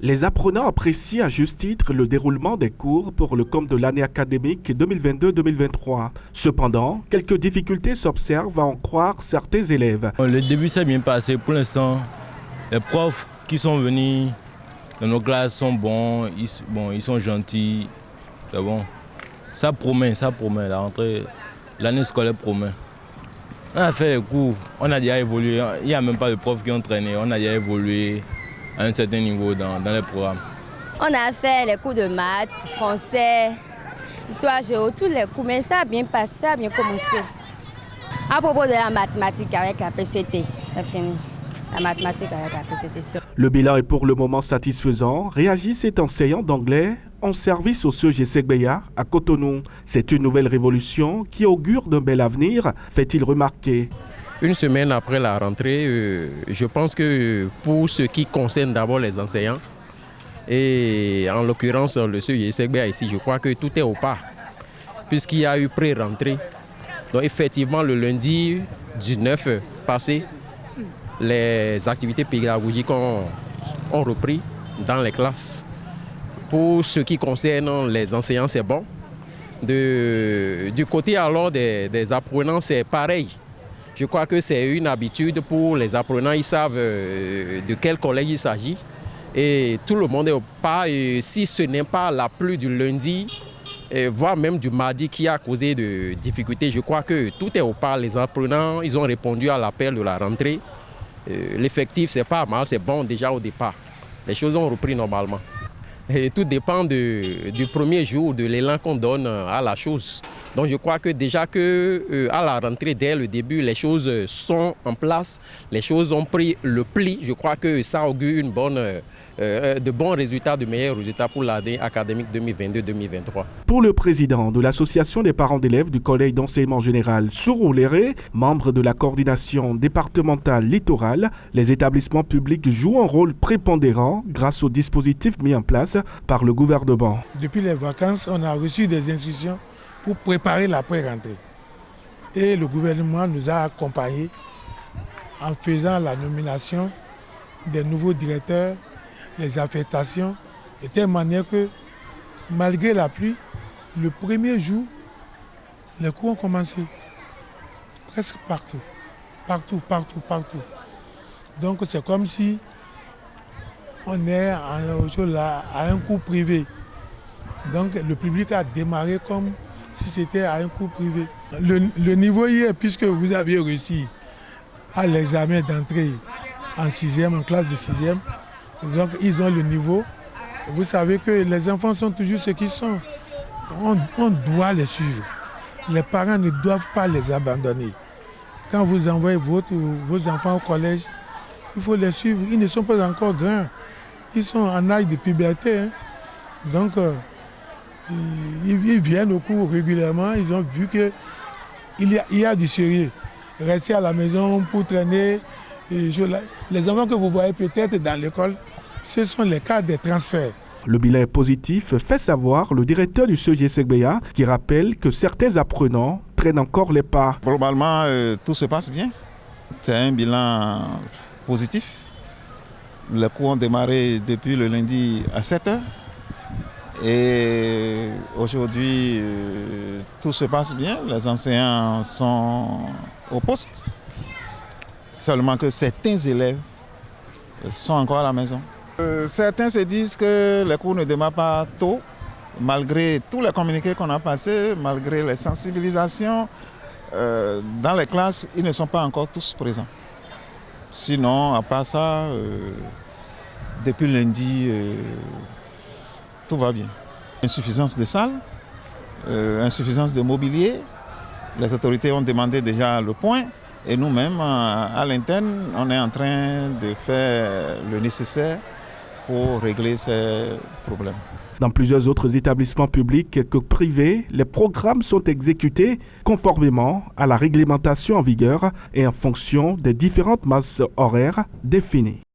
Les apprenants apprécient à juste titre le déroulement des cours pour le compte de l'année académique 2022-2023. Cependant, quelques difficultés s'observent à en croire certains élèves. Le début s'est bien passé. Pour l'instant, les profs qui sont venus dans nos classes sont bons, ils sont gentils. C'est bon. Ça promet, la rentrée, l'année scolaire promet. On a fait les cours, on a déjà évolué, il n'y a même pas de profs qui ont traîné, on a déjà évolué à un certain niveau dans les programmes. On a fait les cours de maths, français, histoire géo, tous les cours, mais ça a bien passé, ça a bien commencé. À propos de la mathématique avec la PCT, c'est fini. La mathématique avec la PCT. Le bilan est pour le moment satisfaisant, réagit cet enseignant d'anglais en service au CEG Segbeya à Cotonou. C'est une nouvelle révolution qui augure d'un bel avenir, fait-il remarquer. Une semaine après la rentrée, je pense que pour ce qui concerne d'abord les enseignants, et en l'occurrence le CEG Segbeya ici, je crois que tout est au pas, puisqu'il y a eu pré-rentrée. Donc effectivement, le lundi 19 passé, les activités pédagogiques ont repris dans les classes. Pour ce qui concerne les enseignants, c'est bon. Du côté alors des apprenants, c'est pareil. Je crois que c'est une habitude pour les apprenants, ils savent de quel collège il s'agit. Et tout le monde est au pas. Et si ce n'est pas la pluie du lundi, voire même du mardi qui a causé de difficultés, je crois que tout est au pas. Les apprenants, ils ont répondu à l'appel de la rentrée. L'effectif, c'est pas mal, c'est bon déjà au départ. Les choses ont repris normalement. Et tout dépend du premier jour, de l'élan qu'on donne à la chose. Donc je crois que déjà à la rentrée, dès le début, les choses sont en place, les choses ont pris le pli. Je crois que ça augure de bons résultats, de meilleurs résultats pour l'année académique 2022-2023. Pour le président de l'Association des parents d'élèves du Collège d'enseignement général Sourou-Léré, membre de la coordination départementale littorale, les établissements publics jouent un rôle prépondérant grâce aux dispositifs mis en place par le gouvernement. Depuis les vacances, on a reçu des instructions pour préparer la pré-rentrée. Et le gouvernement nous a accompagnés en faisant la nomination des nouveaux directeurs, les affectations, de telle manière que, malgré la pluie, le premier jour, les cours ont commencé. Presque partout. Partout. Donc c'est comme si on est à un cours privé. Donc le public a démarré comme si c'était à un cours privé. Le niveau y est, puisque vous avez réussi à l'examen d'entrée en 6e, en classe de 6e. Donc ils ont le niveau. Vous savez que les enfants sont toujours ce qu'ils sont. On doit les suivre. Les parents ne doivent pas les abandonner. Quand vous envoyez vos enfants au collège, il faut les suivre. Ils ne sont pas encore grands. Ils sont en âge de puberté. Hein. Donc ils viennent au cours régulièrement. Ils ont vu qu'il y a du sérieux. Rester à la maison pour traîner. Les enfants que vous voyez peut-être dans l'école, ce sont les cas des transferts. Le bilan est positif, fait savoir le directeur du CEG Segbeya, qui rappelle que certains apprenants traînent encore les pas. Globalement, tout se passe bien. C'est un bilan positif. Les cours ont démarré depuis le lundi à 7h. Et aujourd'hui, tout se passe bien. Les enseignants sont au poste. Seulement que certains élèves sont encore à la maison. Certains se disent que les cours ne démarrent pas tôt, malgré tous les communiqués qu'on a passés, malgré les sensibilisations. Dans les classes, ils ne sont pas encore tous présents. Sinon, à part ça, depuis lundi, tout va bien. Insuffisance de salles, insuffisance de mobilier. Les autorités ont demandé déjà le point. Et nous-mêmes, à l'interne, on est en train de faire le nécessaire pour régler ces problèmes. Dans plusieurs autres établissements publics que privés, les programmes sont exécutés conformément à la réglementation en vigueur et en fonction des différentes masses horaires définies.